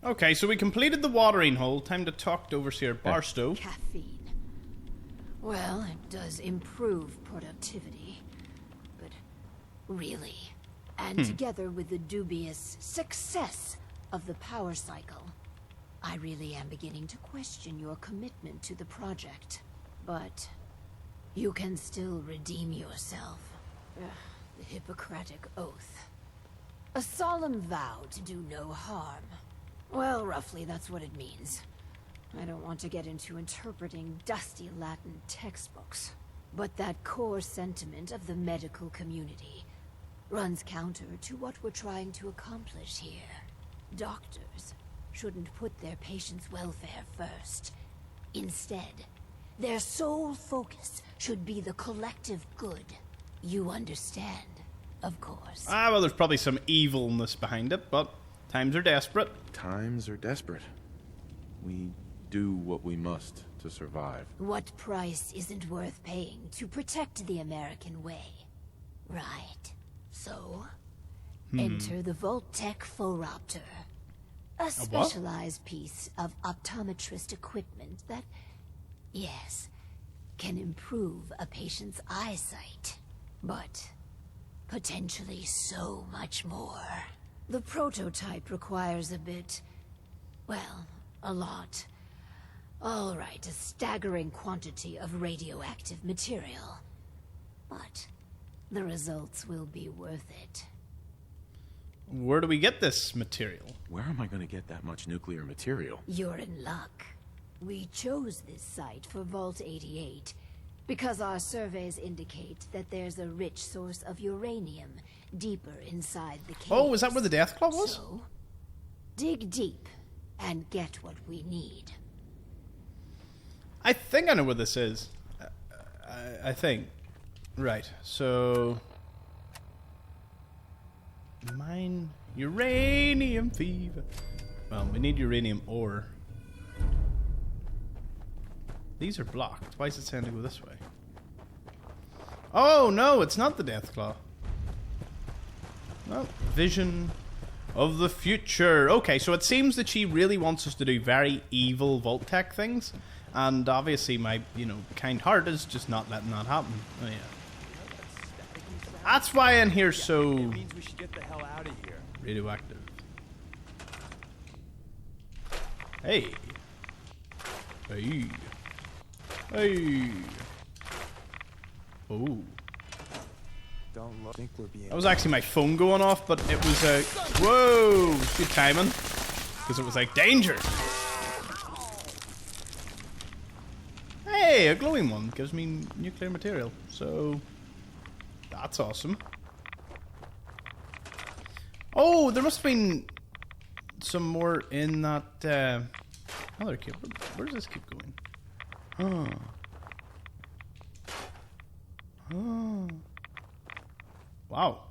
Okay, so we completed the watering hole. Time to talk to Overseer Barstow. Caffeine. Well, it does improve productivity. But really, and together with the dubious success of the power cycle, I really am beginning to question your commitment to the project. But you can still redeem yourself. The Hippocratic Oath. A solemn vow to do no harm. Well, roughly that's what it means. I don't want to get into interpreting dusty Latin textbooks, but that core sentiment of the medical community runs counter to what we're trying to accomplish here. Doctors shouldn't put their patients' welfare first. Instead, their sole focus should be the collective good. You understand, of course. Ah, well, there's probably some evilness behind it, but times are desperate. Times are desperate. We do what we must to survive. What price isn't worth paying to protect the American way? Right. So, enter the Voltec Phoropter. A specialized piece of optometrist equipment that, yes, can improve a patient's eyesight. But potentially so much more. The prototype requires a bit, well, a lot. All right, a staggering quantity of radioactive material. But the results will be worth it. Where do we get this material? Where am I going to get that much nuclear material? You're in luck. We chose this site for Vault 88 because our surveys indicate that there's a rich source of uranium deeper inside the cave. Oh, is that where the Deathclaw was? So, dig deep and get what we need. I think I know where this is. I think. Right, so... Mine... Uranium fever. Well, we need uranium ore. These are blocked. Why is it saying to go this way? Oh, no, it's not the Deathclaw. Well, vision of the future. Okay, so it seems that she really wants us to do very evil Voltec things. And obviously my, kind heart is just not letting that happen. Oh, yeah. That's why in here so means we should get the hell out of here. Radioactive. Hey. Hey. Hey. Oh. Don't think we're being. That was actually my phone going off, but it was a... Whoa! Good timing. Because it was like, danger! Hey, a glowing one. Gives me nuclear material. So... That's awesome. Oh, there must have been some more in that other cube. Where does this keep going? Oh. Oh. Wow.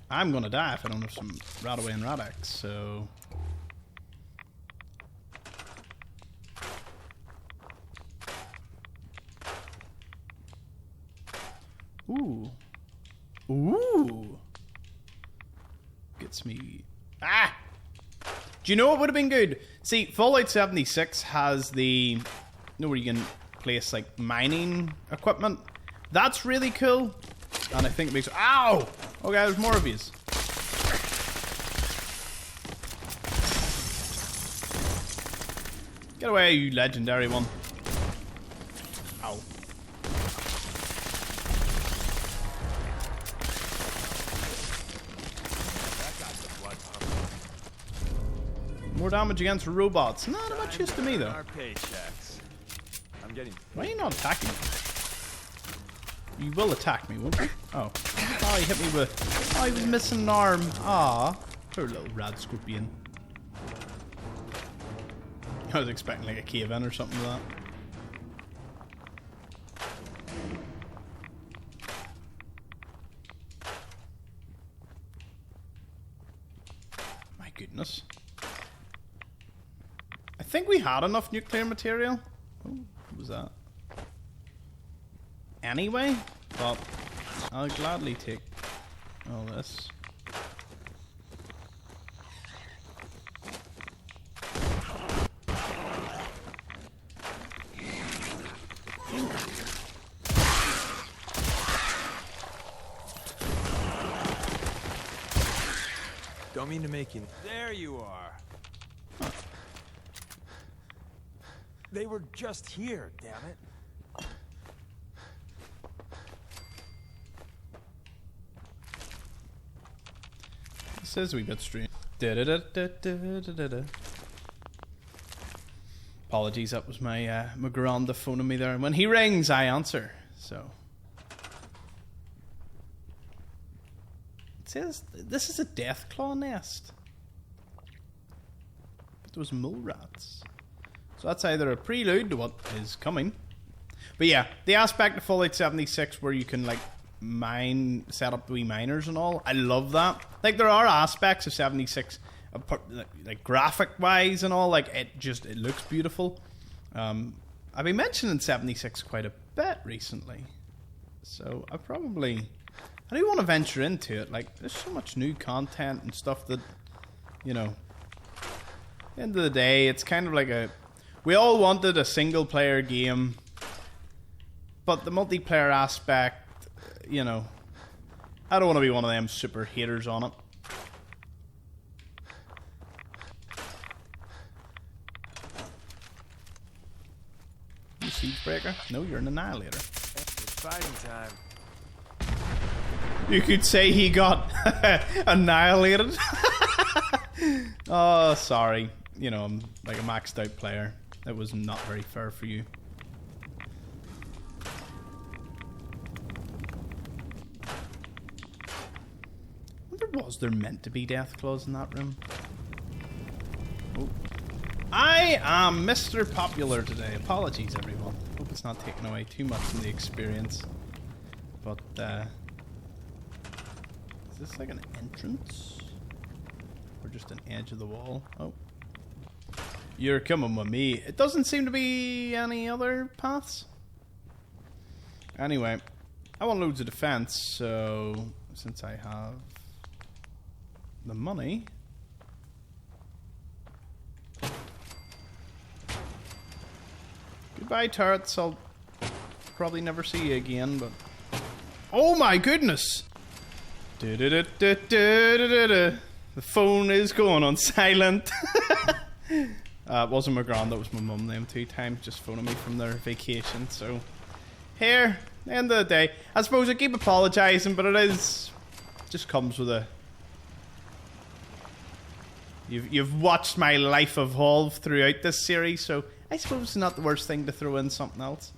I'm gonna die if I don't have some Radaway and Radax, so... Ooh. Ooh. Gets me... Ah! Do you know what would have been good? See, Fallout 76 has the... where you can place, like, mining equipment. That's really cool. And I think it makes... Ow! Okay, there's more of these. Get away, you legendary one. Ow. More damage against robots. Not much use to me, though. Our paychecks. I'm getting. Why are you not attacking me? You will attack me, won't you? Oh. Oh, he hit me with... Oh, he was missing an arm. Ah, poor little rad scorpion. I was expecting like a cave-in or something like that. My goodness. I think we had enough nuclear material. Oh, what was that? Anyway, but I'll gladly take all this. Don't mean to make you... There you are. They were just here, damn it. This is a wee bit strange. Da-da-da-da-da-da-da-da. Apologies, that was my my granda phoning me there. And when he rings, I answer. So it says this is a deathclaw nest, but there was mole rats. So that's either a prelude to what is coming. But yeah, the aspect of Fallout 76 where you can like mine, set up wee miners and all, I love that. Like there are aspects of 76 like graphic wise and all, like it looks beautiful. I've been mentioning 76 quite a bit recently, so I do want to venture into it. Like there's so much new content and stuff that, you know, at the end of the day it's kind of like we all wanted a single player game, but the multiplayer aspect, you know, I don't want to be one of them super haters on it. You Siegebreaker? No, you're an Annihilator. It's fighting time. You could say he got annihilated. Oh, sorry. You know, I'm like a maxed out player. That was not very fair for you. Was there meant to be death claws in that room? Oh. I am Mr. Popular today. Apologies, everyone. Hope it's not taking away too much from the experience. But, is this like an entrance? Or just an edge of the wall? Oh. You're coming with me. It doesn't seem to be any other paths. Anyway, I want loads of defense, so since I have the money, goodbye turrets, I'll probably never see you again, but oh my goodness, the phone is going on silent. It wasn't my grand, that was my mum them 2 times just phoning me from their vacation. So here, the end of the day, I suppose I keep apologising, but it just comes with a... You've watched my life evolve throughout this series, so I suppose it's not the worst thing to throw in something else.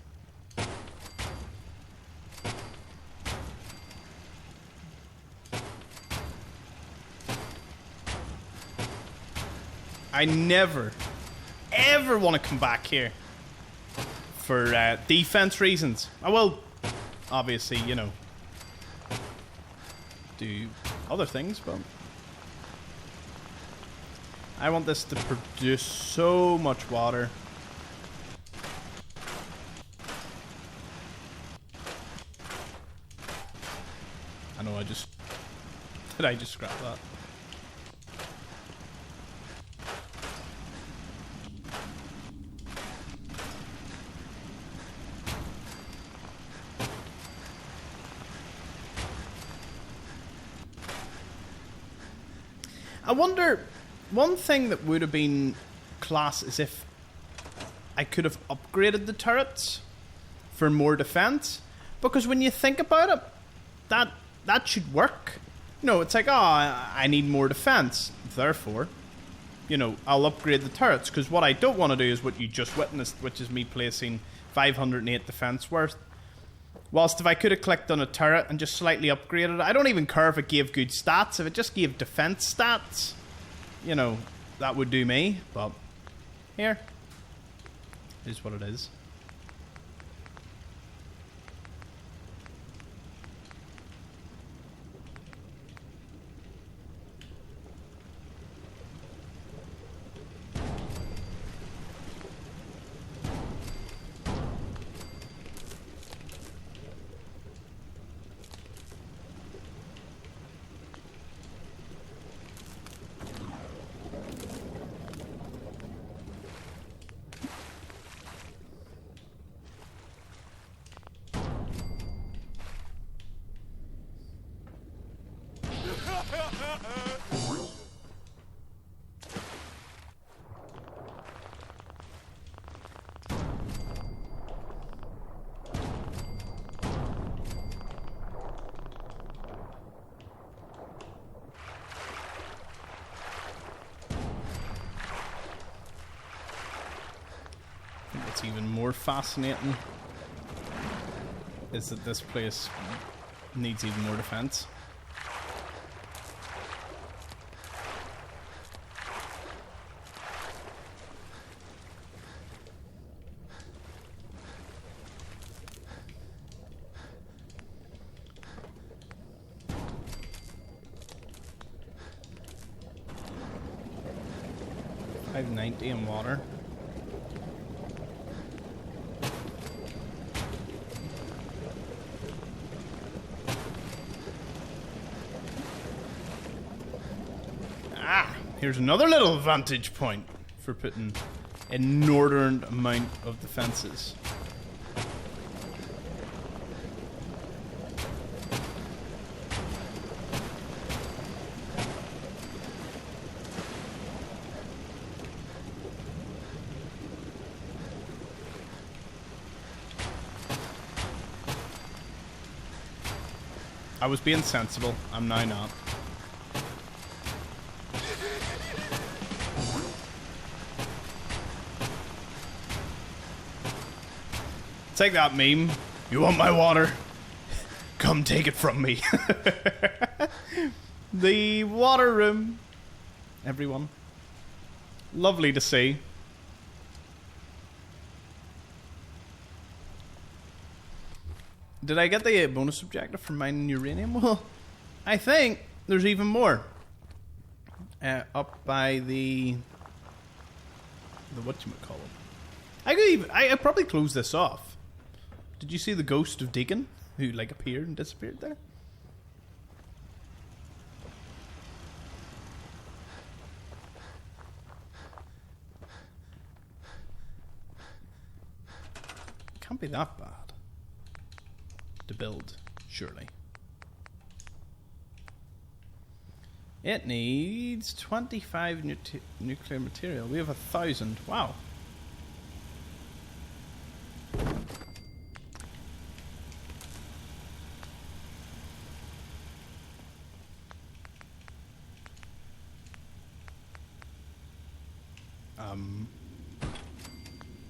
I never, ever want to come back here for defense reasons. I will, obviously, you know, do other things, but I want this to produce so much water. I know, did I just scrap that? I wonder, one thing that would have been class is if I could have upgraded the turrets for more defense, because when you think about it, that should work. You know, it's like, oh, I need more defense, therefore, you know, I'll upgrade the turrets, because what I don't want to do is what you just witnessed, which is me placing 508 defense worth. Whilst if I could have clicked on a turret and just slightly upgraded it, I don't even care if it gave good stats. If it just gave defense stats, you know, that would do me. But here is what it is. what's even more fascinating is that this place needs even more defense. $590 in water. Here's another little vantage point for putting an inordinate amount of defenses. I was being sensible. I'm now not. Take that meme. You want my water? Come take it from me. The water room. Everyone. Lovely to see. Did I get the bonus objective for mining uranium? Well, I think there's even more. Up by the whatchamacallit. I'd probably close this off. Did you see the ghost of Deacon, who like appeared and disappeared there? Can't be that bad to build, surely. It needs 25 nuclear material. We have 1,000. Wow.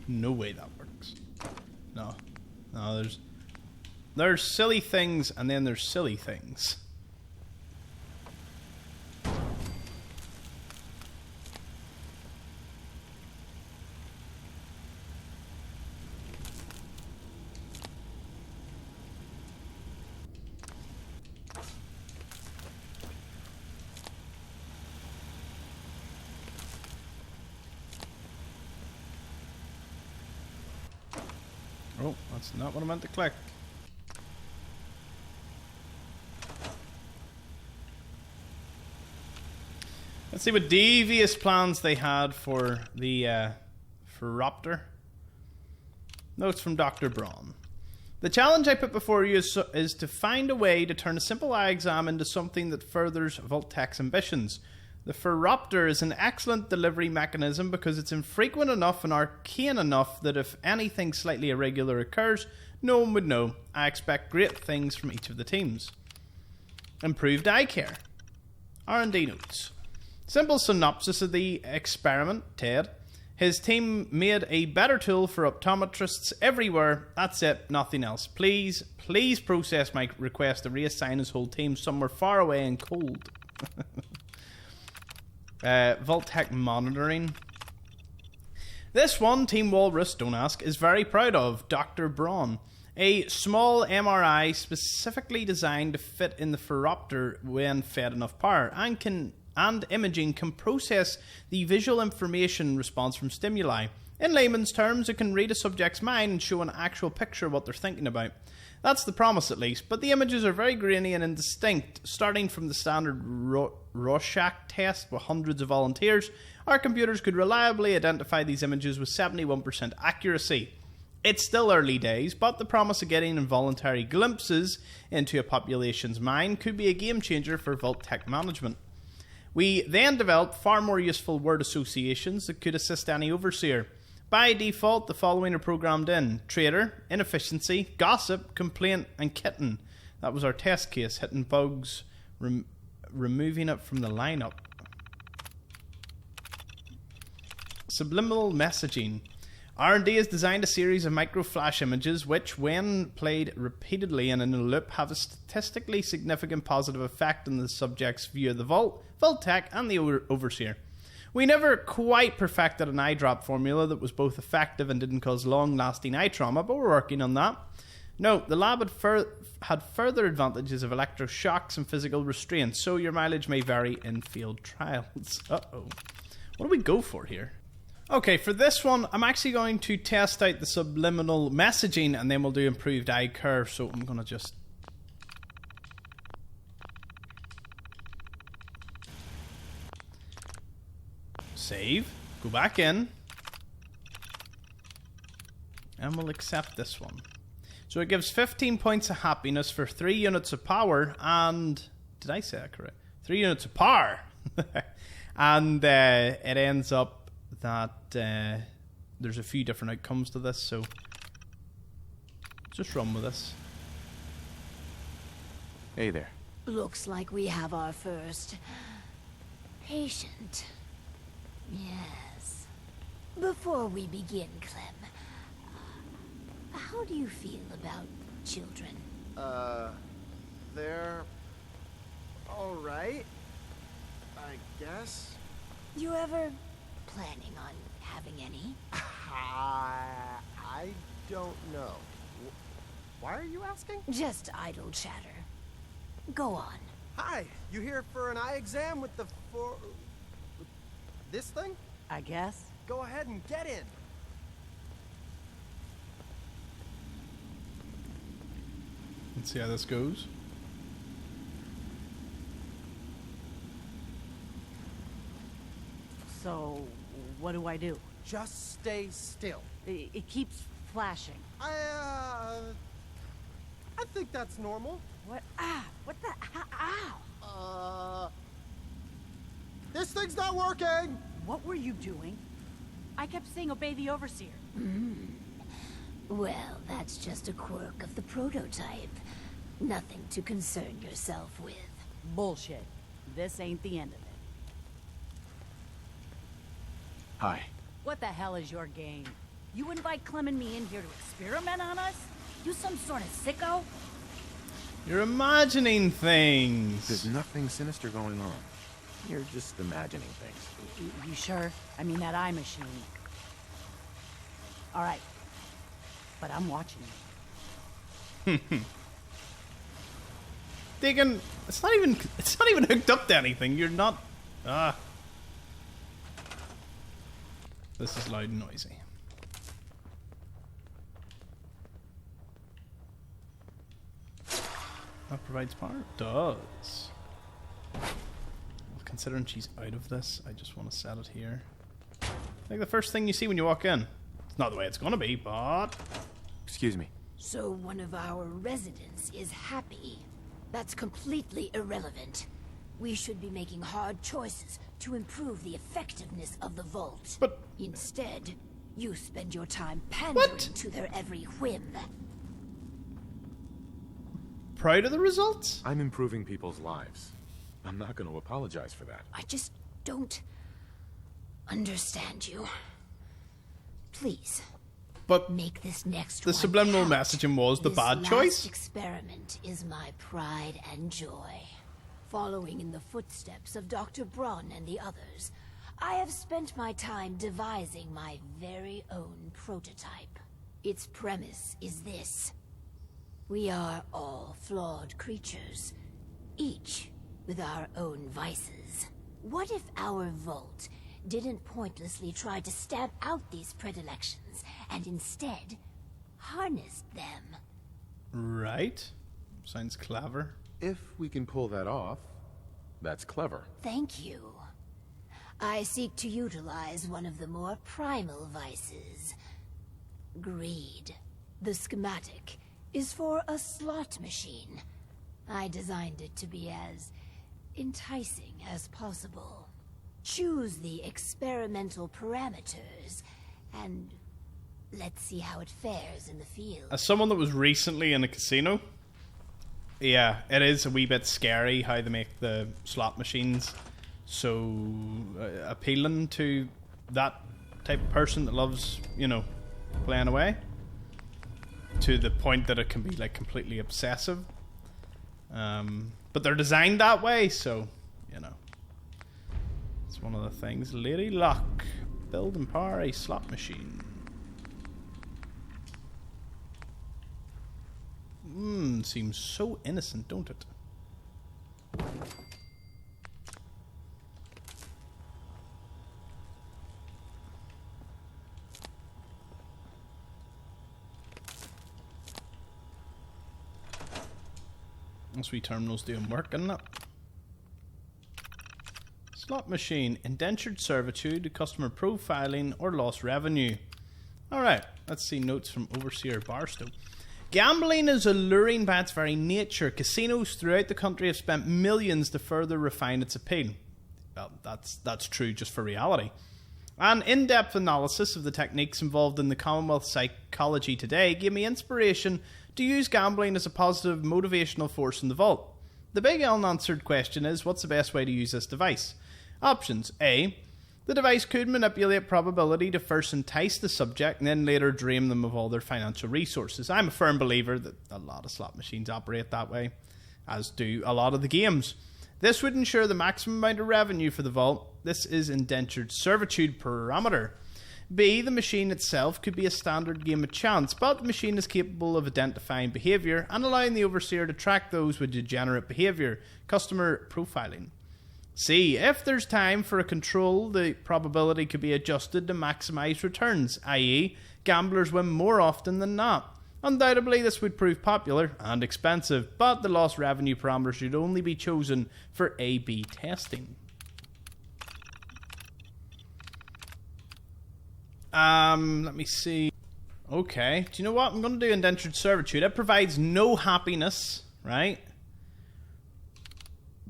No way that works. No, there's silly things, and then there's silly things. Oh, that's not what I meant to click. Let's see what devious plans they had for the for Raptor. Notes from Dr. Braun. The challenge I put before you is to find a way to turn a simple eye exam into something that furthers Vault-Tec's ambitions. The Ferropter is an excellent delivery mechanism because it's infrequent enough and arcane enough that if anything slightly irregular occurs, no one would know. I expect great things from each of the teams. Improved eye care. R&D notes. Simple synopsis of the experiment, Ted. His team made a better tool for optometrists everywhere. That's it, nothing else. Please process my request to reassign his whole team somewhere far away and cold. Vault-Tec monitoring. This one, Team Walrus, don't ask, is very proud of Dr. Braun. A small MRI specifically designed to fit in the Ferropter when fed enough power and imaging can process the visual information response from stimuli. In layman's terms, it can read a subject's mind and show an actual picture of what they're thinking about. That's the promise, at least, but the images are very grainy and indistinct. Starting from the standard Rorschach test with hundreds of volunteers, our computers could reliably identify these images with 71% accuracy. It's still early days, but the promise of getting involuntary glimpses into a population's mind could be a game changer for Vault-Tec management. We then developed far more useful word associations that could assist any overseer. By default, the following are programmed in: traitor, inefficiency, gossip, complaint, and kitten. That was our test case, hitting bugs, removing it from the lineup. Subliminal messaging. R&D has designed a series of micro-flash images which, when played repeatedly and in a loop, have a statistically significant positive effect on the subject's view of the Vault Tech, and the Overseer. We never quite perfected an eye drop formula that was both effective and didn't cause long-lasting eye trauma, but we're working on that. Note, the lab had further advantages of electroshocks and physical restraints, so your mileage may vary in field trials. Uh-oh. What do we go for here? Okay, for this one, I'm actually going to test out the subliminal messaging, and then we'll do improved eye curve, so I'm going to just... save, go back in, and we'll accept this one. So it gives 15 points of happiness for 3 units of power, and... did I say that correct? 3 units of power! And it ends up that there's a few different outcomes to this, so just run with this. Hey there. Looks like we have our first patient. Yes. Before we begin, Clem, how do you feel about children? They're all right, I guess. You ever planning on having any? I don't know. Why are you asking? Just idle chatter. Go on. Hi, you here for an eye exam with this thing? I guess. Go ahead and get in. Let's see how this goes. So, what do I do? Just stay still. It keeps flashing. I think that's normal. What? Ah! What the? Ow! This thing's not working! What were you doing? I kept saying obey the Overseer. Well, that's just a quirk of the prototype. Nothing to concern yourself with. Bullshit. This ain't the end of it. Hi. What the hell is your game? You invite Clem and me in here to experiment on us? You some sort of sicko? You're imagining There's things. nothing sinister going on. You're just imagining things. You sure? I mean, that eye machine. Alright. But I'm watching you. Diggin, it's not even hooked up to anything. You're not. This is loud and noisy. That provides power? It does. Well, considering she's out of this, I just want to set it here. Like the first thing you see when you walk in. It's not the way it's gonna be, but... Excuse me. So one of our residents is happy. That's completely irrelevant. We should be making hard choices to improve the effectiveness of the vault. But... Instead, you spend your time pandering What? to their every whim. proud of the results? I'm improving people's lives. I'm not going to apologize for that. I just don't understand you. Please, But make this next the one subliminal count. messaging was the This bad last choice. experiment is my pride and joy. Following in the footsteps of Dr. Braun and the others, I have spent my time devising my very own prototype. Its premise is this. We are all flawed creatures, each with our own vices. What if our vault didn't pointlessly try to stamp out these predilections, and instead harnessed them? Right. Sounds clever. If we can pull that off, that's clever. Thank you. I seek to utilize one of the more primal vices. Greed. The schematic is for a slot machine. I designed it to be as enticing as possible. Choose the experimental parameters, and let's see how it fares in the field. As someone that was recently in a casino, yeah, it is a wee bit scary how they make the slot machines so appealing to that type of person that loves, you know, playing away. To the point that it can be like completely obsessive. But they're designed that way, so, you know. It's one of the things. Lady Luck. Build and power a slot machine. Seems so innocent, don't it? Those wee terminals doing work, isn't it? Slot machine, indentured servitude, customer profiling, or lost revenue. Alright, let's see notes from Overseer Barstow. Gambling is alluring by its very nature. Casinos throughout the country have spent millions to further refine its appeal. Well, that's true just for reality. An in-depth analysis of the techniques involved in the Commonwealth psychology today gave me inspiration to use gambling as a positive motivational force in the vault. The big unanswered question is, what's the best way to use this device? Options. A. The device could manipulate probability to first entice the subject and then later drain them of all their financial resources. I'm a firm believer that a lot of slot machines operate that way, as do a lot of the games. This would ensure the maximum amount of revenue for the vault. This is indentured servitude parameter. B. The machine itself could be a standard game of chance, but the machine is capable of identifying behaviour and allowing the overseer to track those with degenerate behaviour, customer profiling. C. If there's time for a control, the probability could be adjusted to maximise returns, i.e. gamblers win more often than not. Undoubtedly, this would prove popular and expensive, but the lost revenue parameter should only be chosen for A/B testing. Let me see. Okay, do you know what? I'm going to do indentured servitude. It provides no happiness, right?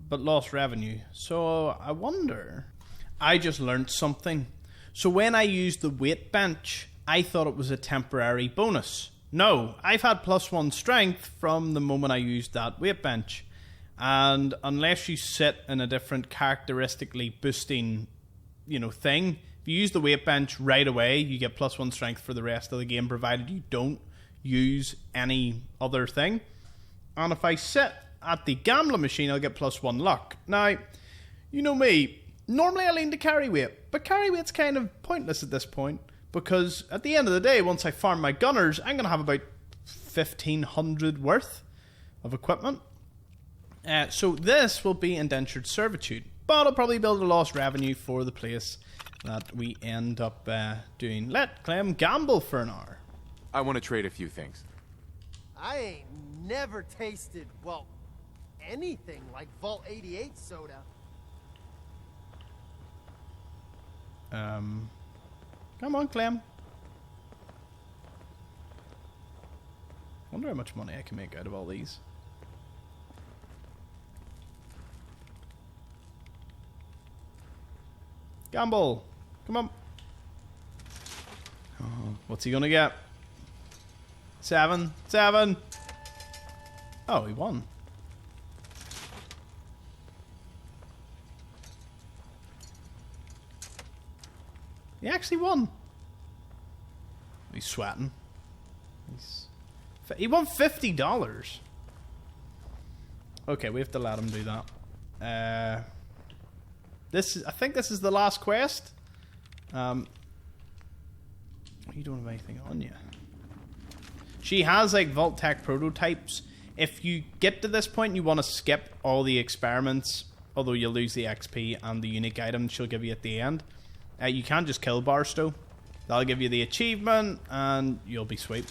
But lost revenue. So I wonder. I just learned something. So when I used the weight bench, I thought it was a temporary bonus. No, I've had +1 strength from the moment I used that weight bench. And unless you sit in a different characteristically boosting, thing, if you use the weight bench right away, you get +1 strength for the rest of the game, provided you don't use any other thing. And if I sit at the gambling machine, I'll get +1 luck. Now, you know me, normally I lean to carry weight, but carry weight's kind of pointless at this point, because at the end of the day, once I farm my gunners, I'm going to have about 1,500 worth of equipment. So this will be indentured servitude, but I'll probably build a lost revenue for the place that we end up doing. Let Clem gamble for an hour. I want to trade a few things. I ain't never tasted, well, anything like Vault 88 soda. Come on, Clem. Wonder how much money I can make out of all these. Gamble. Come on. Oh, what's he gonna get? 7. Oh, he won. He actually won. He's sweating. He won $50. Okay, we have to let him do that. I think this is the last quest. You don't have anything on you. She has like Vault Tech prototypes. If you get to this point and you want to skip all the experiments, although you'll lose the XP and the unique items she'll give you at the end, you can just kill Barstow. That'll give you the achievement and you'll be sweet.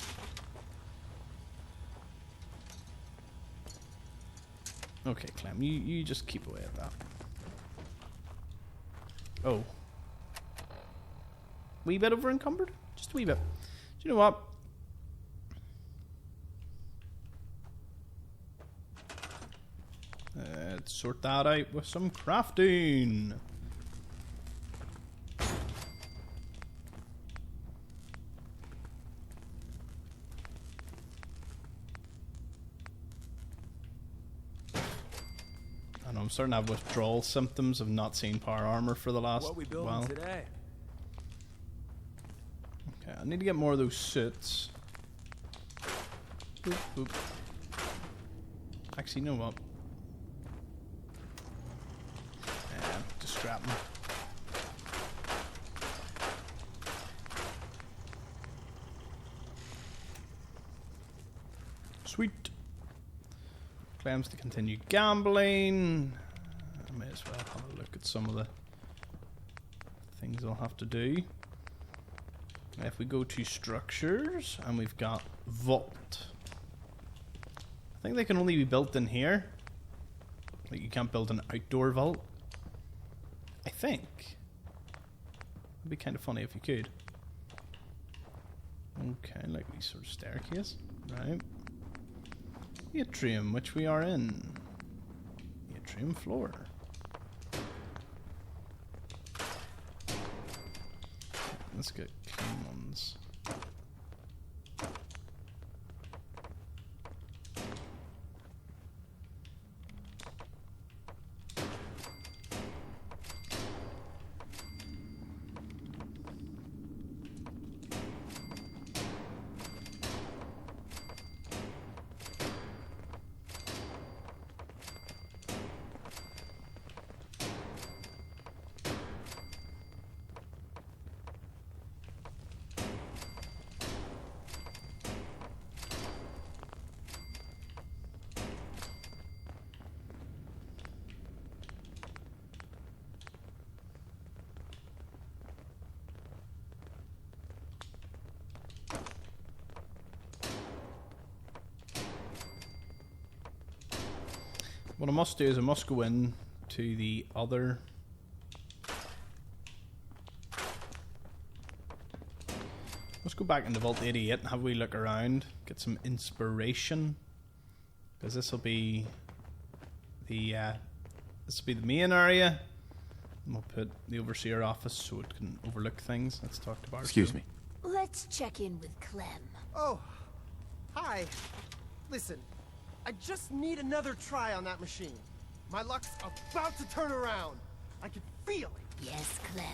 Okay, Clem, you just keep away at that. Oh. Wee bit over encumbered? Just a wee bit. Do you know what? Let's sort that out with some crafting. I know I'm starting to have withdrawal symptoms of not seeing power armor for the last What we building while. today? Okay, I need to get more of those suits. Boop, boop. Actually, you know what? Just scrap them. Sweet. Claims to continue gambling. I may as well have a look at some of the things I'll have to do. If we go to structures, and we've got vault. I think they can only be built in here. Like, you can't build an outdoor vault. I think. It'd be kind of funny if you could. Okay, like these sort of staircase. Right. Atrium, which we are in. Atrium floor. Let's get clean ones. What I must do is I must go in to the other. Let's go back into Vault 88 and have a wee look around, get some inspiration, because this will be the main area. And we'll put the overseer office so it can overlook things. Let's talk to Barstow. Excuse me. Let's check in with Clem. Oh, hi. Listen, I just need another try on that machine. My luck's about to turn around. I can feel it. Yes, Clem.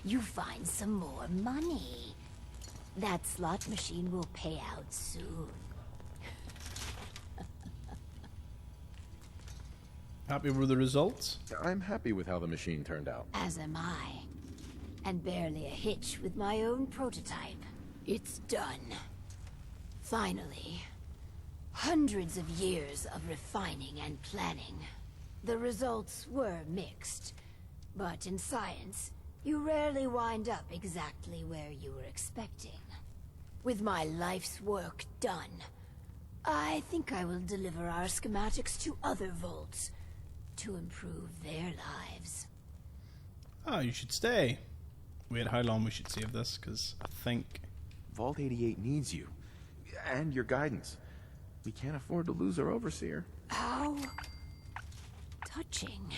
You find some more money. That slot machine will pay out soon. Happy with the results? I'm happy with how the machine turned out. As am I. And barely a hitch with my own prototype. It's done. Finally. Hundreds of years of refining and planning. The results were mixed. But in science, you rarely wind up exactly where you were expecting. With my life's work done, I think I will deliver our schematics to other vaults to improve their lives. Oh, you should stay. Wait, how long we should save this? Because I think... Vault 88 needs you. And your guidance. We can't afford to lose our overseer. How touching.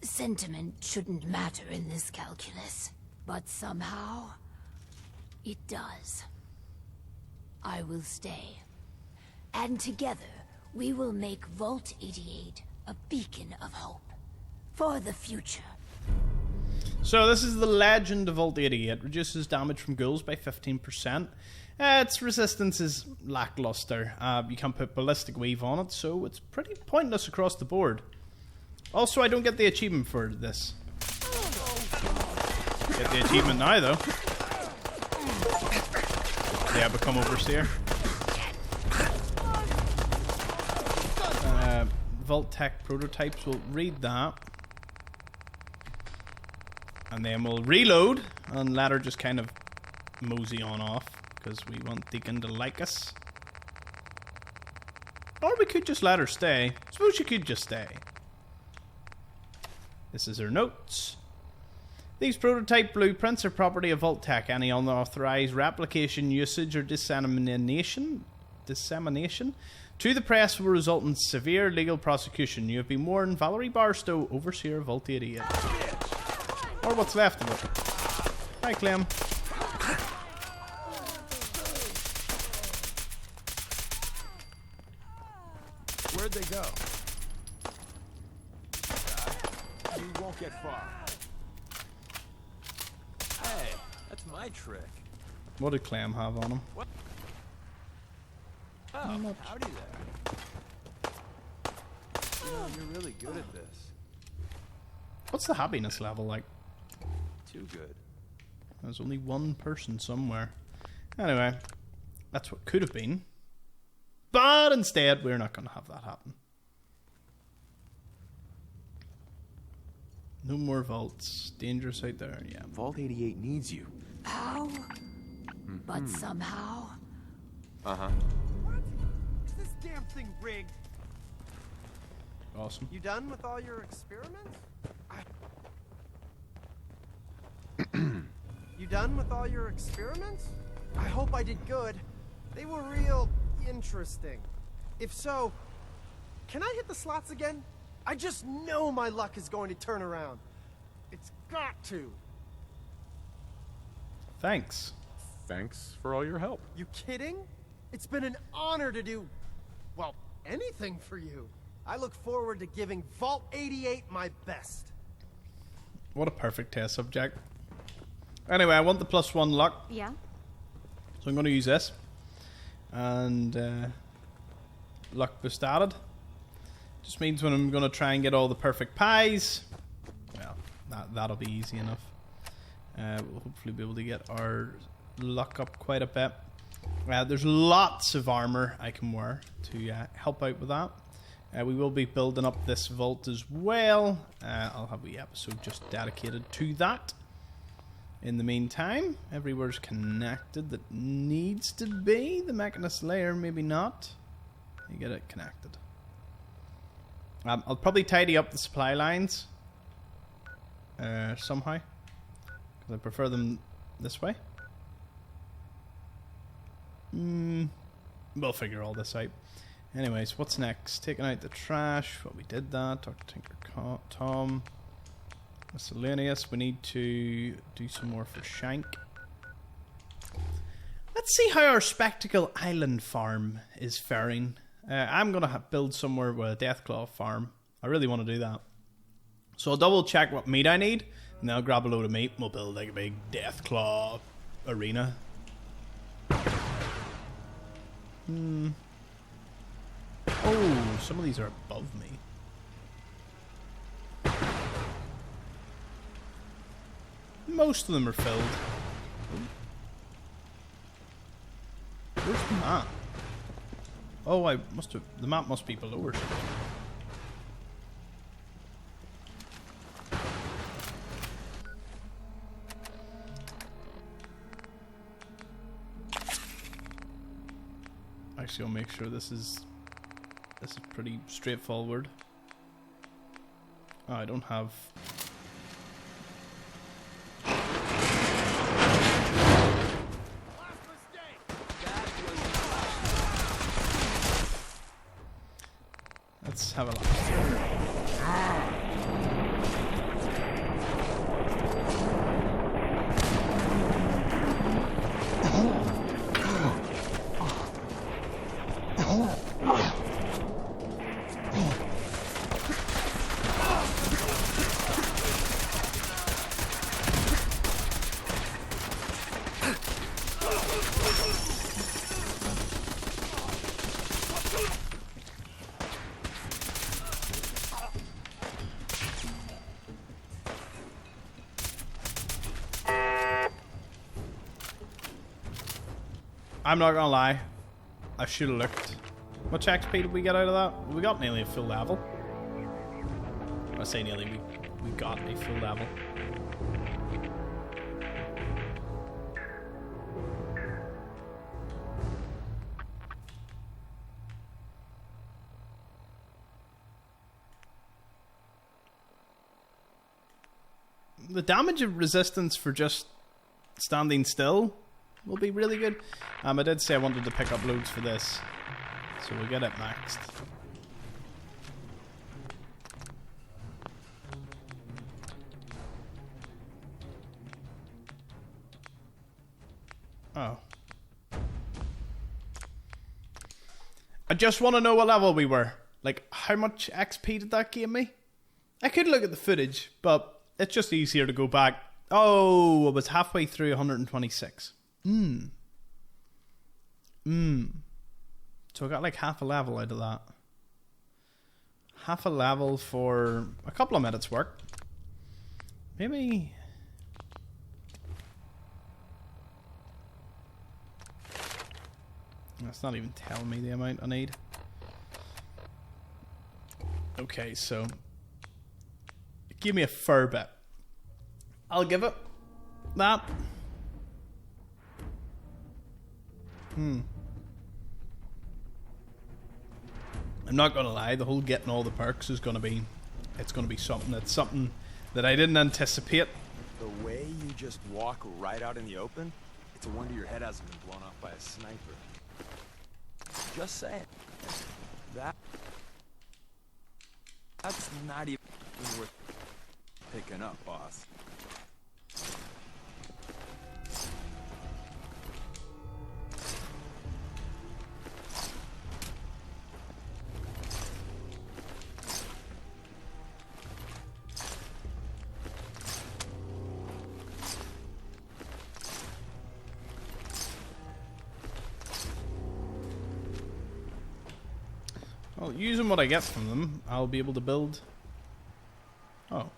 Sentiment shouldn't matter in this calculus, but somehow it does. I will stay. And together, we will make Vault 88 a beacon of hope for the future. So this is the Legend of Vault 88. Reduces damage from ghouls by 15%. Its resistance is lackluster. You can't put ballistic weave on it, so it's pretty pointless across the board. Also, I don't get the achievement for this. Get the achievement now, though. Yeah, become overseer. Vault Tech prototypes, we'll read that. And then we'll reload and let her just kind of mosey on off, because we want Deacon to like us. Or we could just let her stay. Suppose she could just stay. This is her notes. These prototype blueprints are property of Vault Tech. Any unauthorized replication, usage, or dissemination to the press will result in severe legal prosecution. You have been warned. Valerie Barstow, Overseer of Vault 88. Or what's left of it. Hi, Clem. Where'd they go? You won't get far. Hey, that's my my trick. What did Clem have on him? Oh, howdy there. You know, you're really good at this. What's the happiness level like? Too good. There's only one person somewhere. Anyway, that's what could have been. But instead, we're not going to have that happen. No more vaults. Dangerous out there, yeah. Vault 88 needs you. How? But somehow. Uh-huh. What? Is this damn thing rigged? Awesome. You done with all your experiments? You done with all your experiments? I hope I did good. They were real interesting. If so, can I hit the slots again? I just know my luck is going to turn around. It's got to. Thanks. Thanks for all your help. You kidding? It's been an honor to do, well, anything for you. I look forward to giving Vault 88 my best. What a perfect test subject. Anyway, I want the +1 luck. Yeah? So I'm going to use this. And luck boost added. Just means when I'm going to try and get all the perfect pies, well, that'll be easy enough. We'll hopefully be able to get our luck up quite a bit. There's lots of armor I can wear to help out with that. We will be building up this vault as well. I'll have the episode just dedicated to that. In the meantime, everywhere's connected that needs to be. The Mechanist layer, maybe not. You get it connected. I'll probably tidy up the supply lines somehow, because I prefer them this way. We'll figure all this out. Anyways, what's next? Taking out the trash. Well, we did that. Dr. Tinker Tom. Miscellaneous. We need to do some more for Shank. Let's see how our Spectacle Island farm is faring. I'm going to build somewhere with a Deathclaw farm. I really want to do that. So I'll double check what meat I need, and then I'll grab a load of meat and we'll build like a big Deathclaw arena. Oh, some of these are above me. Most of them are filled. Where's the map? Oh, I must have. The map must be below or something. Actually, I'll make sure this is pretty straightforward. Oh, I don't have. Let's have a look. I'm not gonna lie, I should have looked. What XP did we get out of that? We got nearly a full level. I say nearly, we got a full level. The damage of resistance for just standing still will be really good. I did say I wanted to pick up loads for this, so we'll get it maxed. Oh. I just want to know what level we were. Like, how much XP did that give me? I could look at the footage, but it's just easier to go back Oh, it was halfway through 126. So I got like half a level out of that. Half a level for a couple of minutes work. Maybe... That's not even telling me the amount I need. Okay, so... Give me a fair bit. I'll give it that. I'm not gonna lie, the whole getting all the perks is gonna be... It's gonna be something that I didn't anticipate. The way you just walk right out in the open, it's a wonder your head hasn't been blown off by a sniper. Just saying. That's not even worth picking up, boss. Well, using what I get from them, I'll be able to build... Oh.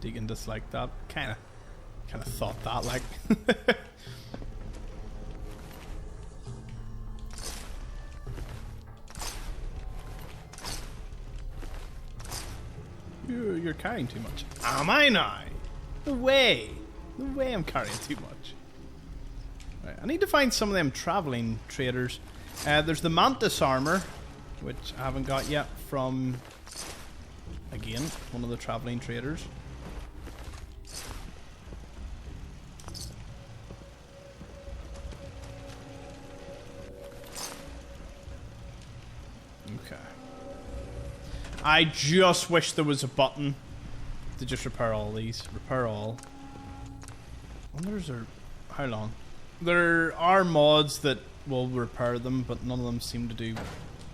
Deacon just like that. Kinda thought that, like... You're carrying too much. Am I now? No way. No way I'm carrying too much. Right, I need to find some of them traveling traders. There's the Mantis armor, which I haven't got yet from, again, one of the traveling traders. Okay. I just wish there was a button to just repair all these. Repair all. I wonder, how long? There are mods that will repair them, but none of them seem to do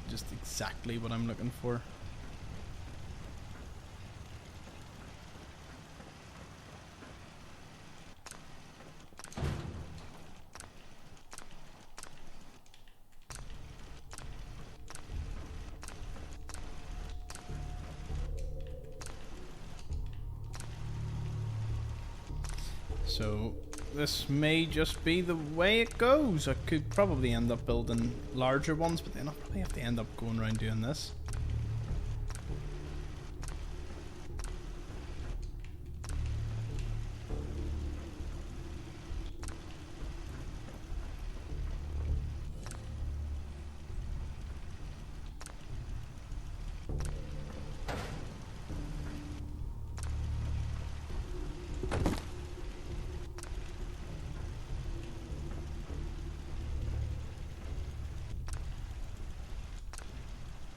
just exactly what I'm looking for. So this may just be the way it goes. I could probably end up building larger ones, but then I'll probably have to end up going around doing this.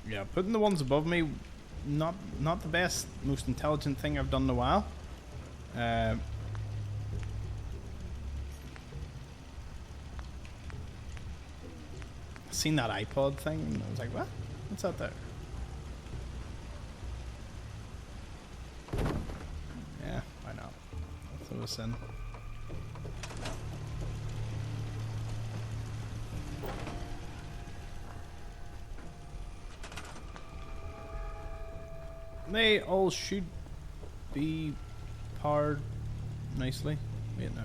Yeah, putting the ones above me, not the best, most intelligent thing I've done in a while. Seen that iPod thing, and I was like, what? What's out there? Yeah, why not? I'll throw this in. They all should be powered nicely. Wait, no.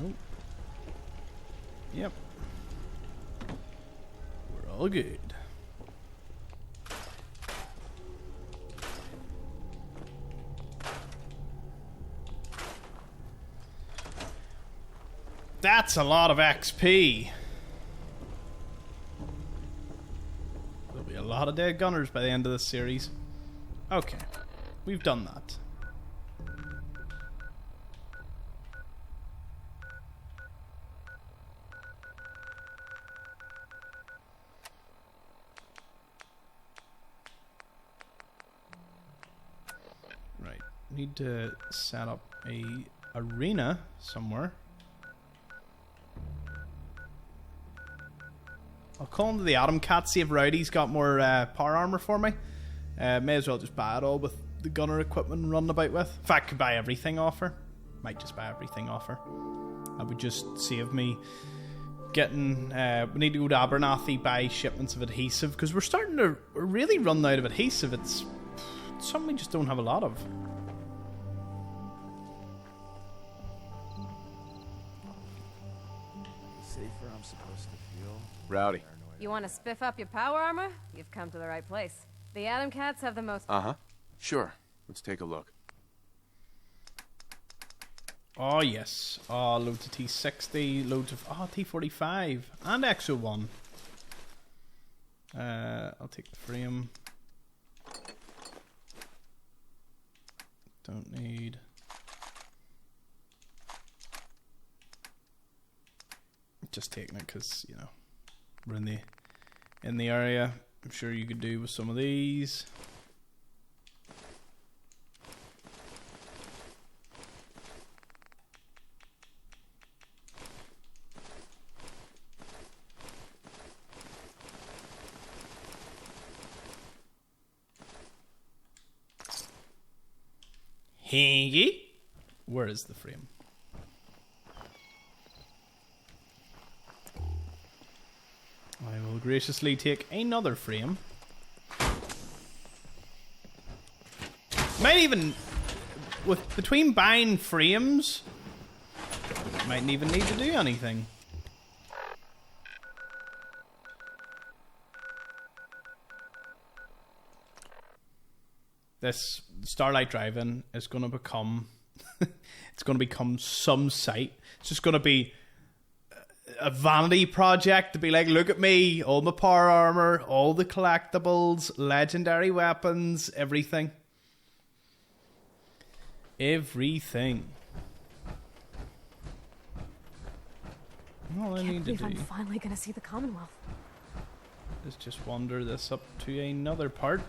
Oh. Yep. We're all good. That's a lot of XP. A lot of dead gunners by the end of this series. Okay, we've done that. Right, need to set up a arena somewhere. I'll call into the Atom Cat, see if Rowdy's got more power armor for me. May as well just buy it all with the gunner equipment and run about with. In fact, could buy everything off her. Might just buy everything off her. That would just save me getting... we need to go to Abernathy, buy shipments of adhesive, because we're starting to really run out of adhesive. It's something we just don't have a lot of. Safer I'm supposed to feel. Rowdy. You want to spiff up your power armor? You've come to the right place. The Atom Cats have the most... Uh-huh. Sure. Let's take a look. Oh, yes. Oh, loads of T60, loads of... Oh, T45 and XO1. I'll take the frame. Don't need... Just taking it because, you know, we're in the area. I'm sure you could do with some of these. Hey, where is the frame? I will graciously take another frame. Might even, with between buying frames, mightn't even need to do anything. This Starlight Drive-In is going to become, it's going to become some site. It's just going to be a vanity project to be like, look at me, all my power armor, all the collectibles, legendary weapons, everything. Everything. All I need to do I'm finally gonna see the Commonwealth. is just wander this up to another part.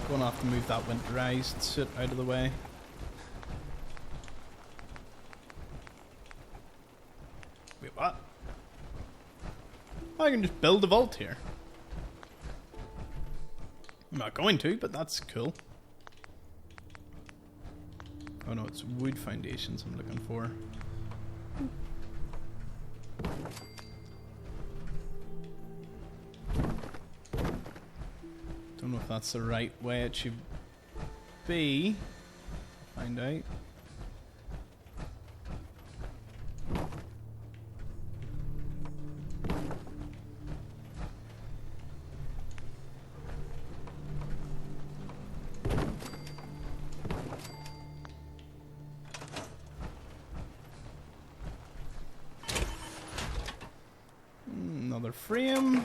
Gonna have to move that winterized suit out of the way. Wait, what? I can just build a vault here. I'm not going to, but that's cool. Oh no, it's wood foundations I'm looking for. Don't know if that's the right way it should be. Find out. Another frame.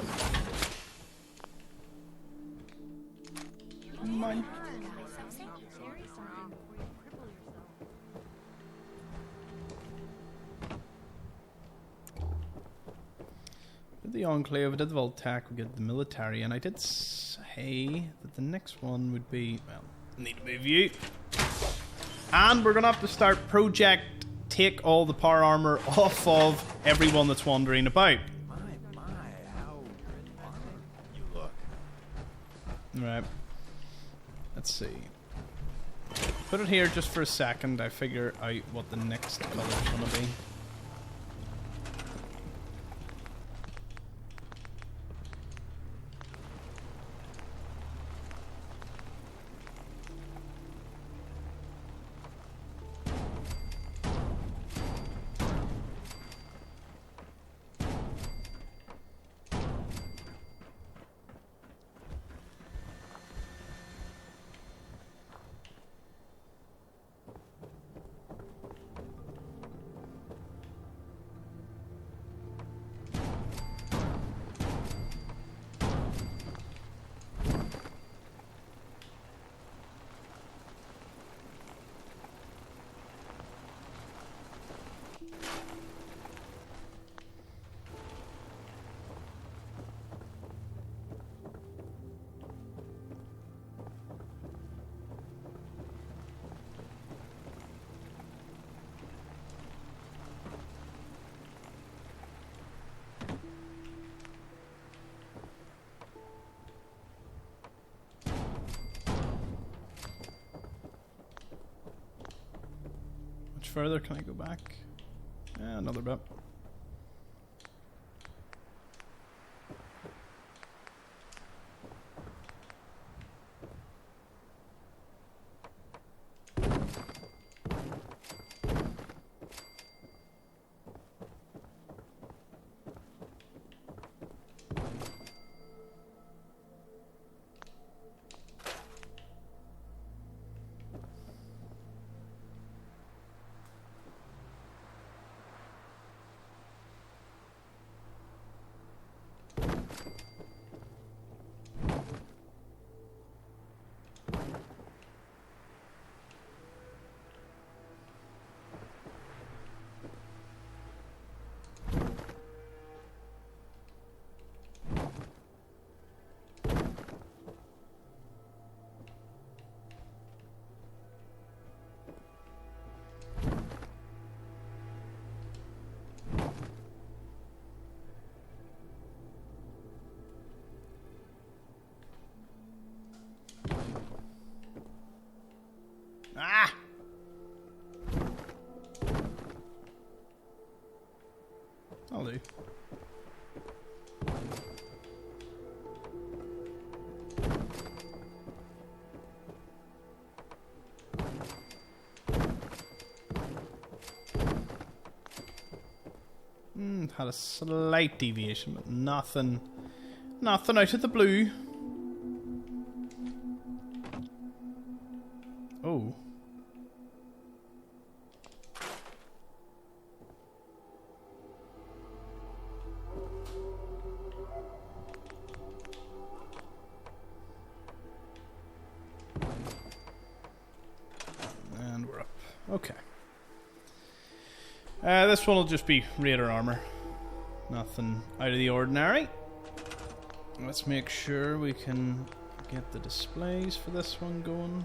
Mine. With the Enclave, I did the Voltec, we get the military, and I did say that the next one would be, well, need to move you. And we're gonna have to start Project Take all the power armor off of everyone that's wandering about. My, how armored you look. Right. Let's see. Put it here just for a second. I figure out what the next color is going to be. further can I go back? Another bit. Ah! I'll do. Had a slight deviation, but nothing out of the blue. Oh. And we're up. Okay. This one will just be Raider armor. Nothing out of the ordinary. Let's make sure we can get the displays for this one going.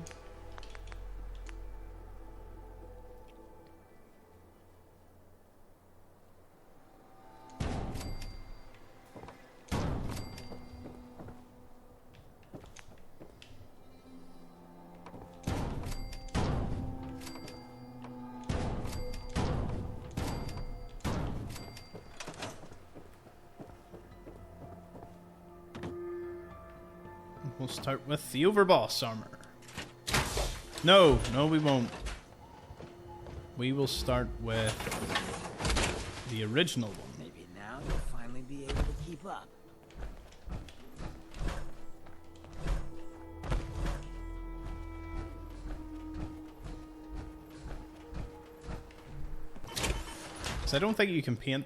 We'll start with the overboss armor. No, we won't. We will start with the original one. Maybe now you'll finally be able to keep up. So I don't think you can paint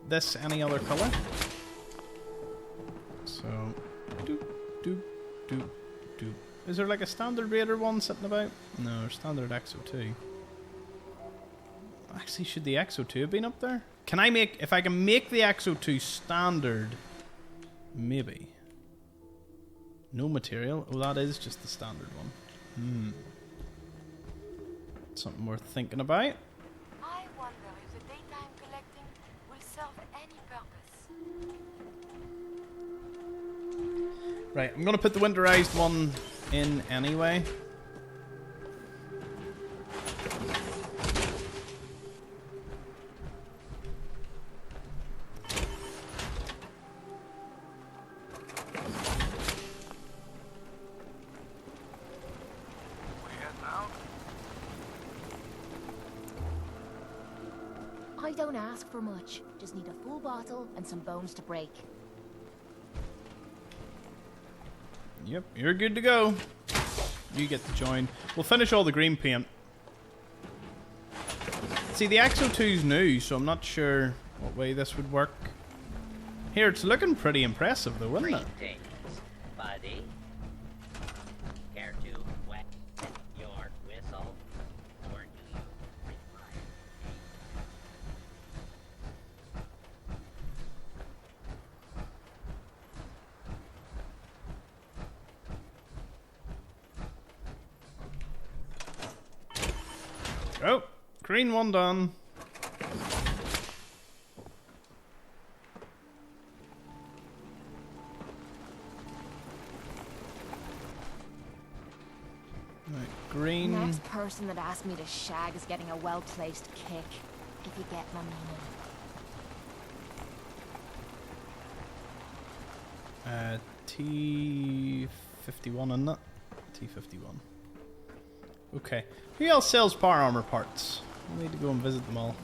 this any other color. So, doop. Is there like a standard Raider one sitting about? No, standard XO2. Actually, should the XO2 have been up there? Can I make, if I can make the XO2 standard, maybe. No material? Oh, that is just the standard one. Something worth thinking about. I wonder if the daytime collecting will serve any purpose. Right, I'm gonna put the winterized one in anyway. I don't ask for much. Just need a full bottle and some bones to break. Yep, you're good to go. You get to join. We'll finish all the green paint. See, the XO2's new, so I'm not sure what way this would work. Here, it's looking pretty impressive though, isn't it? Greetings, buddy. Care to wet your whistle? Or do you require Oh, green one done. green. Next person that asks me to shag is getting a well-placed kick, if you get my meaning. T51 in that. T51. Okay. Who else sells power armor parts? We need to go and visit them all.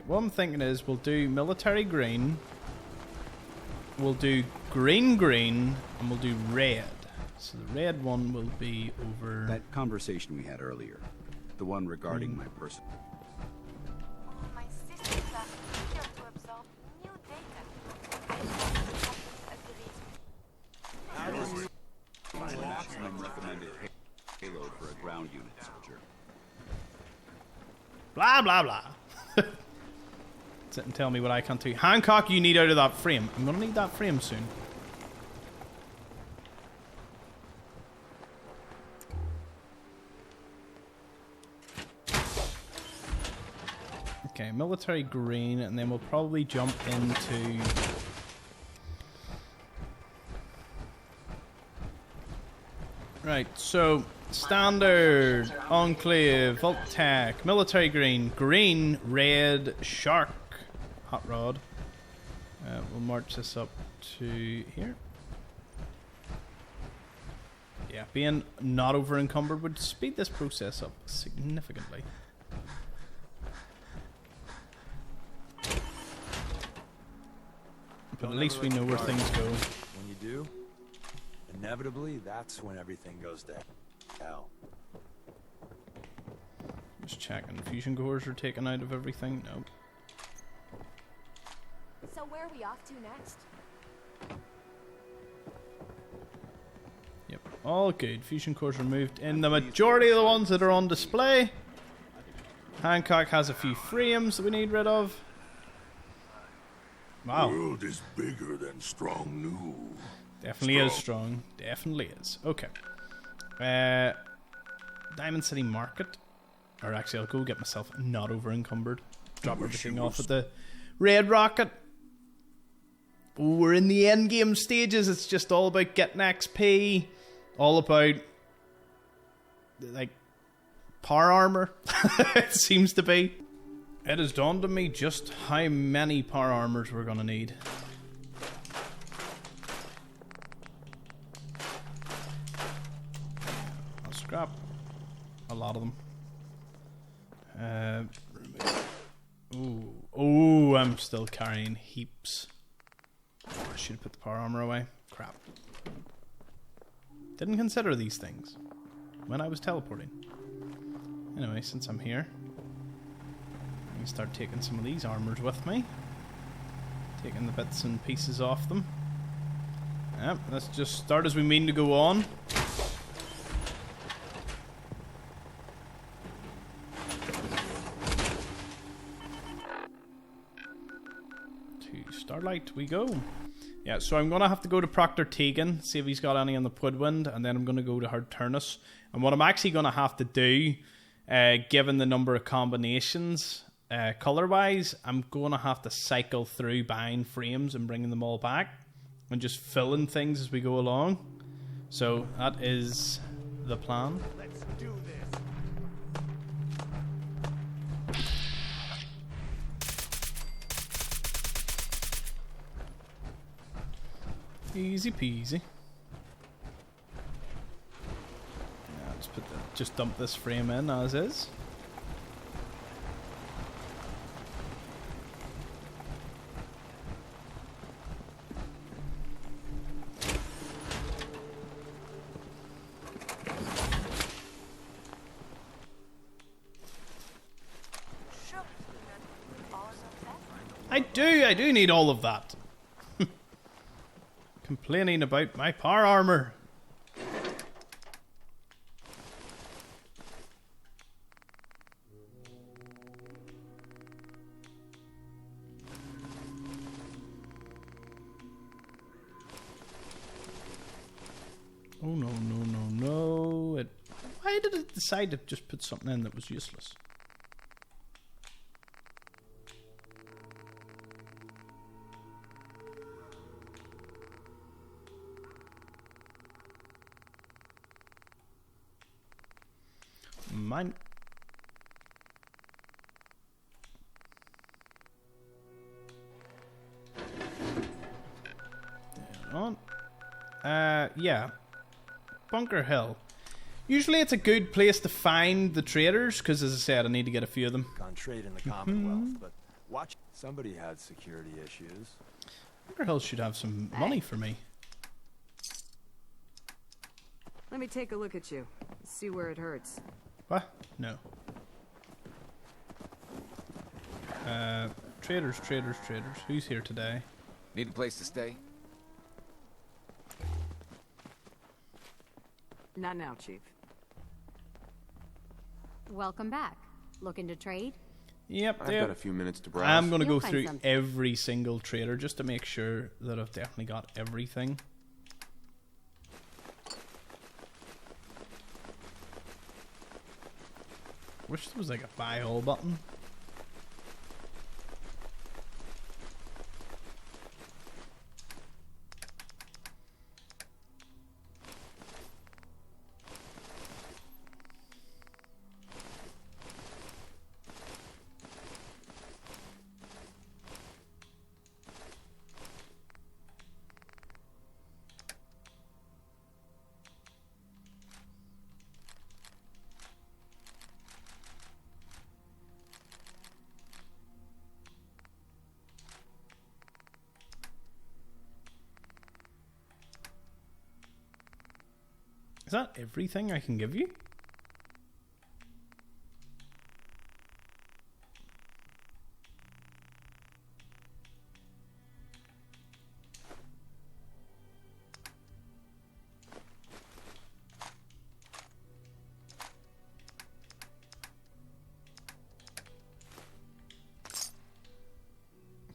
What I'm thinking is we'll do military green, we'll do green, and we'll do red. So the red one will be over... That conversation we had earlier, the one regarding my person. My systems are eager to absorb new data. Maximum recommended payload for a ground unit, soldier. Blah, blah, blah. Sit and tell me what I can't do. Hancock, you need out of that frame. I'm going to need that frame soon. Okay, military green, and then we'll probably jump into... Right, so standard, enclave, vault tech, military green, green, red, shark, hot rod. We'll march this up to here. Yeah, being not over encumbered would speed this process up significantly. But at least we know where things go. When you do, inevitably, that's when everything goes to hell. Just checking. Fusion cores are taken out of everything. Nope. So where are we off to next? Yep, all good. Fusion cores removed in the majority of the ones that are on display. Hancock has a few frames that we need rid of. Wow. The world is bigger than strong new. Definitely is strong. Definitely is. Okay. Diamond City Market. Or actually, I'll go get myself not over encumbered. Drop everything off at the Red Rocket. Ooh, we're in the end game stages. It's just all about getting XP. All about, like, power armor. It seems to be. It has dawned on me just how many power armors we're going to need. I'll scrap a lot of them. Ooh, I'm still carrying heaps. I should have put the power armor away. Crap. Didn't consider these things when I was teleporting. Anyway, since I'm here, I can start taking some of these armors with me. Taking the bits and pieces off them. Yep, let's just start as we mean to go on. To Starlight we go. Yeah, so I'm going to have to go to Proctor Tegan, see if he's got any on the Pudwind, and then I'm going to go to Hardturnus. And what I'm actually going to have to do, given the number of combinations, colour-wise, I'm going to have to cycle through buying frames and bringing them all back, and just filling things as we go along. So that is the plan. Let's do this. Easy peasy. Yeah, just dump this frame in as is. I do need all of that. Complaining about my power armor. Oh no, no, no, no. Why did it decide to just put something in that was useless? Mine. On. Yeah. Bunker Hill. Usually it's a good place to find the traders, because as I said, I need to get a few of them. On trade in the Commonwealth, but watch. Somebody had security issues. Bunker Hill should have some money for me. Let me take a look at you. See where it hurts. What? No. Traders, traders, traders. Who's here today? Need a place to stay? Not now, Chief. Welcome back. Looking to trade? Yep, I've got a few minutes to browse. I'm going to go You'll find through something. every single trader just to make sure that I've definitely got everything. Wish there was like a buy all button. Is that everything I can give you?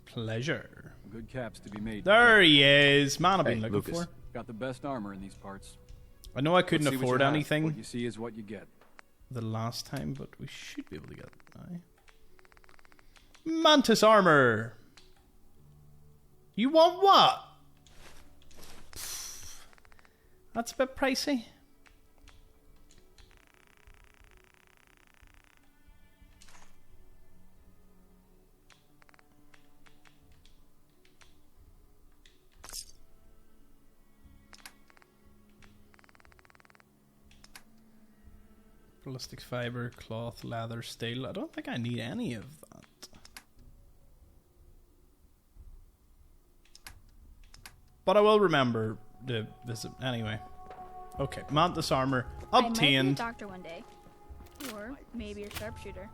Pleasure. Good caps to be made. There he is. Man I've been looking Lucas. for. Got the best armor in these parts. I know I couldn't Let's see what afford you have. anything What you see is what you get. the last time, but we should be able to get it now. Mantis armor. You want what? Pfft. That's a bit pricey. Ballistic fiber, cloth, leather, steel. I don't think I need any of that. But I will remember to visit anyway. Okay, Mantis armor I might be a obtained. doctor one day. Or maybe a sharpshooter.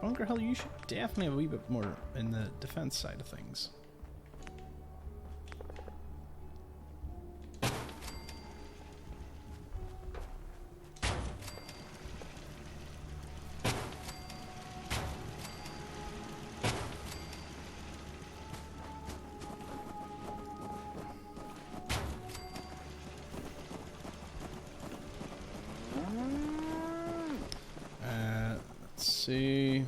Bunker Hill, you should definitely have a wee bit more in the defense side of things. Let's see.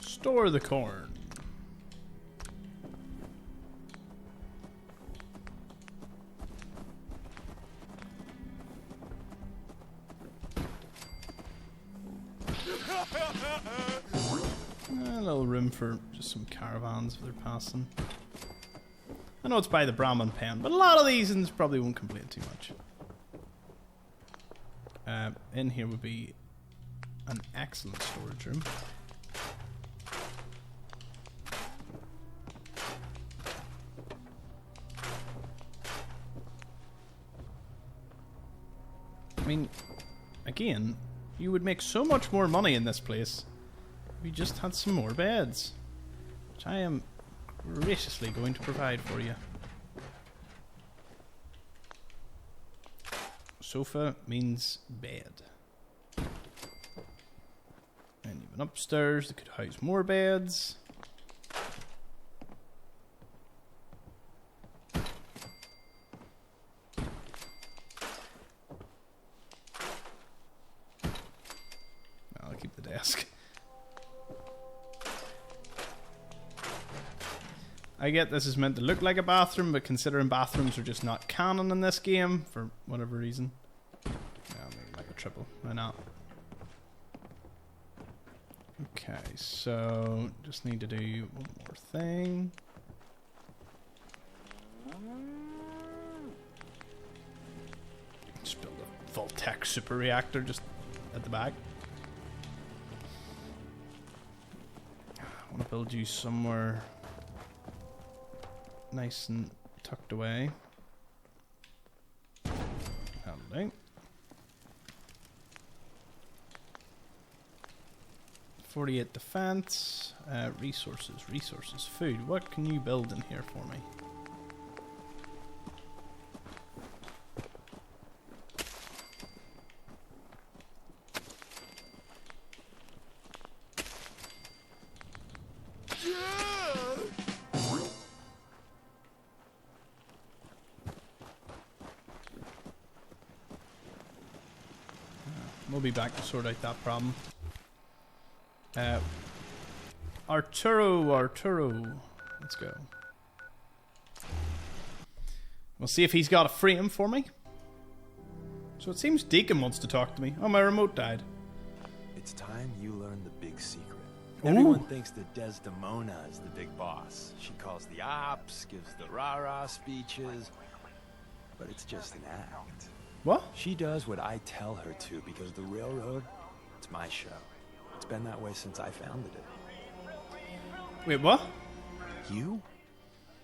Store the corn. A little room for just some caravans if they're passing. I know it's by the Brahman Pen, but a lot of these ones probably won't complain too much. In here would be an excellent storage room. mean, again, you would make so much more money in this place if you just had some more beds, which I am graciously going to provide for you. Sofa means bed. And even upstairs, they could house more beds. I'll keep the desk. I get this is meant to look like a bathroom, but considering bathrooms are just not canon in this game for whatever reason. I'll make it like a triple. Why not? Okay, so just need to do one more thing. Just build a full tech super reactor just at the back. I want to build you somewhere nice and tucked away. Hello. 48 defense, resources, food. What can you build in here for me? We'll be back to sort out that problem. Arturo. Let's go. We'll see if he's got a frame for me. So it seems Deacon wants to talk to me. Oh, my remote died. It's time you learn the big secret. Ooh. Everyone thinks that Desdemona is the big boss. She calls the ops, gives the rah-rah speeches, but it's just an act. What? She does what I tell her to because the railroad, it's my show. It's been that way since I founded it. Wait, what? You?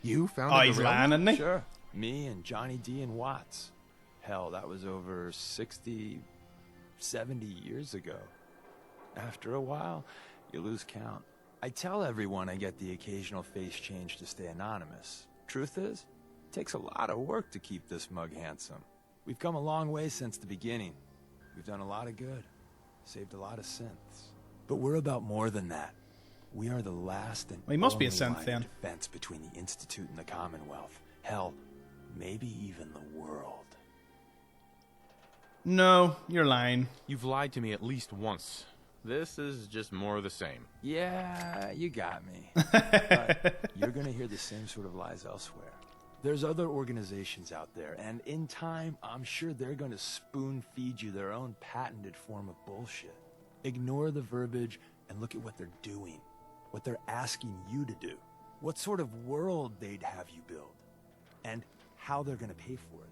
You founded Oh, the he's railroad? lying, isn't he? Sure. Me and Johnny D and Watts. Hell, that was over 60, 70 years ago. After a while, you lose count. I tell everyone I get the occasional face change to stay anonymous. Truth is, it takes a lot of work to keep this mug handsome. We've come a long way since the beginning. We've done a lot of good. Saved a lot of synths. But we're about more than that. We are the last and Well, he must be a only synth line then. of defense between the Institute and the Commonwealth. Hell, maybe even the world. No, you're lying. You've lied to me at least once. This is just more of the same. Yeah, you got me. But you're gonna hear the same sort of lies elsewhere. There's other organizations out there, and in time, I'm sure they're gonna spoon-feed you their own patented form of bullshit. Ignore the verbiage and look at what they're doing, what they're asking you to do, what sort of world they'd have you build, and how they're gonna pay for it.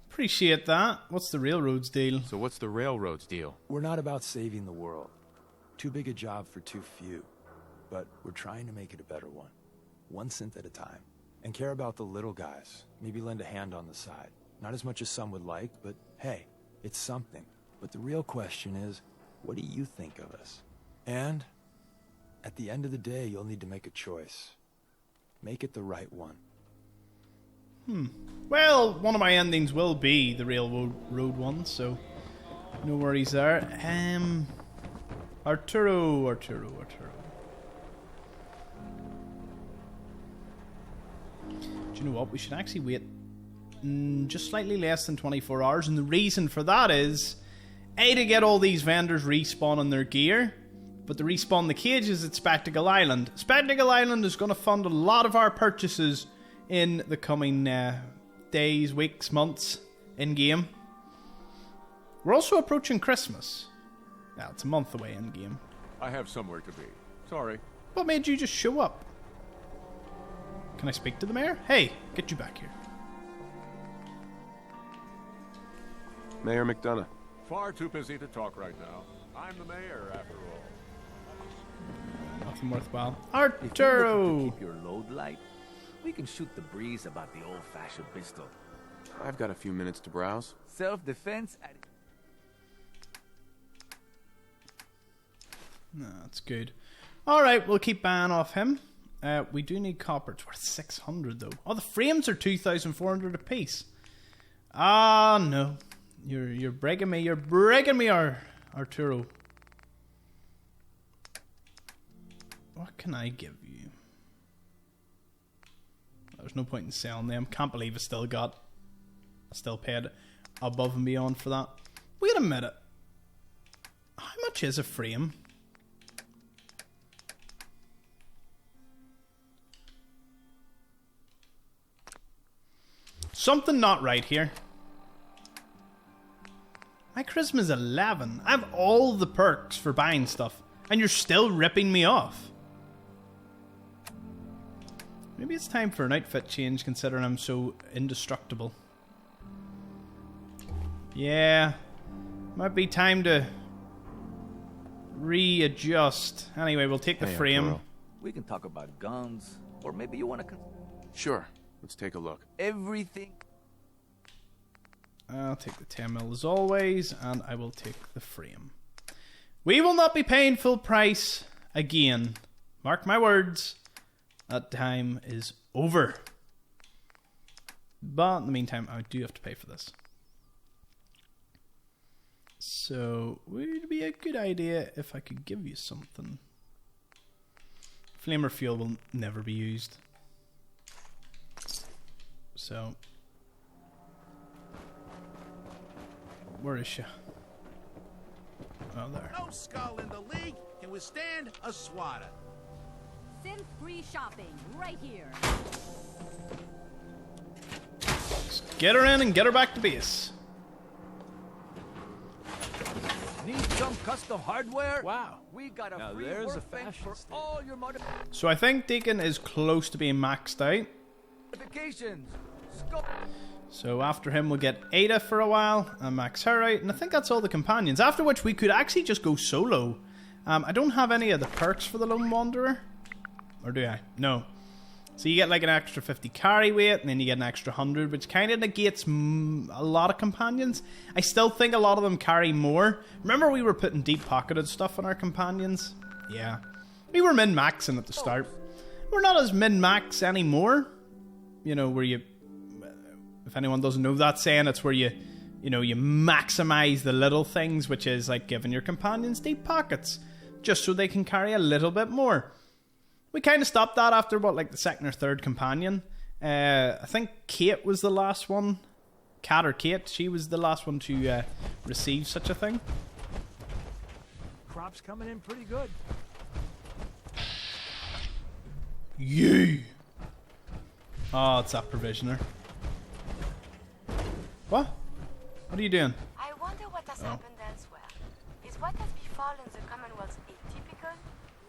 Appreciate that. What's the railroad's deal? So what's the railroad's deal? We're not about saving the world. Too big a job for too few. But we're trying to make it a better one. One synth at a time. And care about the little guys. Maybe lend a hand on the side. Not as much as some would like, but hey, it's something. But the real question is, what do you think of us? And at the end of the day, you'll need to make a choice. Make it the right one. Well, one of my endings will be the railroad one, so no worries there. Arturo. Do you know what? We should actually wait just slightly less than 24 hours, and the reason for that is A, to get all these vendors respawning their gear, but to respawn the cages at Spectacle Island. Spectacle Island is going to fund a lot of our purchases in the coming days, weeks, months in-game. We're also approaching Christmas. Now, it's a month away in-game. I have somewhere to be. Sorry. What made you just show up? Can I speak to the mayor? Hey, get you back here. Mayor McDonough. Far too busy to talk right now. I'm the mayor, after all. Nothing worthwhile. If you're looking Arturo! to keep your load light, we can shoot the breeze about the old-fashioned pistol. I've got a few minutes to browse. Self-defense. No, that's good. Alright, we'll keep buying off him. We do need copper. It's worth 600 though. Oh, the frames are 2,400 a piece. Ah, no. You're breaking me. You're breaking me, Arturo. What can I give you? There's no point in selling them. Can't believe I still paid above and beyond for that. Wait a minute. How much is a frame? Something not right here. My charisma's 11. I have all the perks for buying stuff, and you're still ripping me off. Maybe it's time for an outfit change, considering I'm so indestructible. Yeah. Might be time to readjust. Anyway, we'll take the frame. Arturo. We can talk about guns, or maybe you want to... Sure. Let's take a look. Everything. I'll take the 10 mil as always, and I will take the frame. We will not be paying full price again. Mark my words. That time is over. But in the meantime, I do have to pay for this. So, would be a good idea if I could give you something. Flamer fuel will never be used. So, where is she? Oh, there. No skull in the league can withstand a swatter. Synth-free shopping, right here. Let's get her in and get her back to base. Need some custom hardware? Wow. We got a Now free there's a workbench fashion for statement. all your So I think Deacon is close to being maxed out. modifications. So after him we'll get Ada for a while and max her out, and I think that's all the companions. After which we could actually just go solo. I don't have any of the perks for the Lone Wanderer. Or do I? No. So you get like an extra 50 carry weight, and then you get an extra 100, which kind of negates a lot of companions. I still think a lot of them carry more. Remember we were putting deep-pocketed stuff on our companions? Yeah. We were min-maxing at the start. We're not as min-max anymore. You know, where you... If anyone doesn't know that saying, it's where you maximize the little things, which is like giving your companions deep pockets, just so they can carry a little bit more. We kind of stopped that after, like the second or third companion. I think Kate was the last one. Kat or Kate, she was the last one to receive such a thing. Crop's coming in pretty good. You. Oh, it's that provisioner. What? What are you doing? I wonder what has happened elsewhere. Is what has befallen the Commonwealth atypical,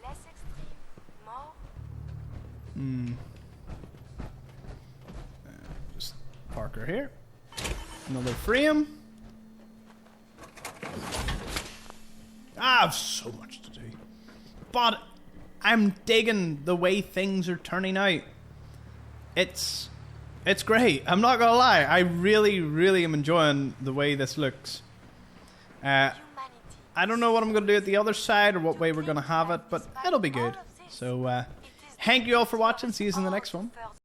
less extreme, more? Just park her here. Another frame. I have so much to do. But I'm digging the way things are turning out. It's great. I'm not gonna lie. I really, really am enjoying the way this looks. I don't know what I'm gonna do at the other side or what way we're gonna have it, but it'll be good. So, thank you all for watching. See you in the next one.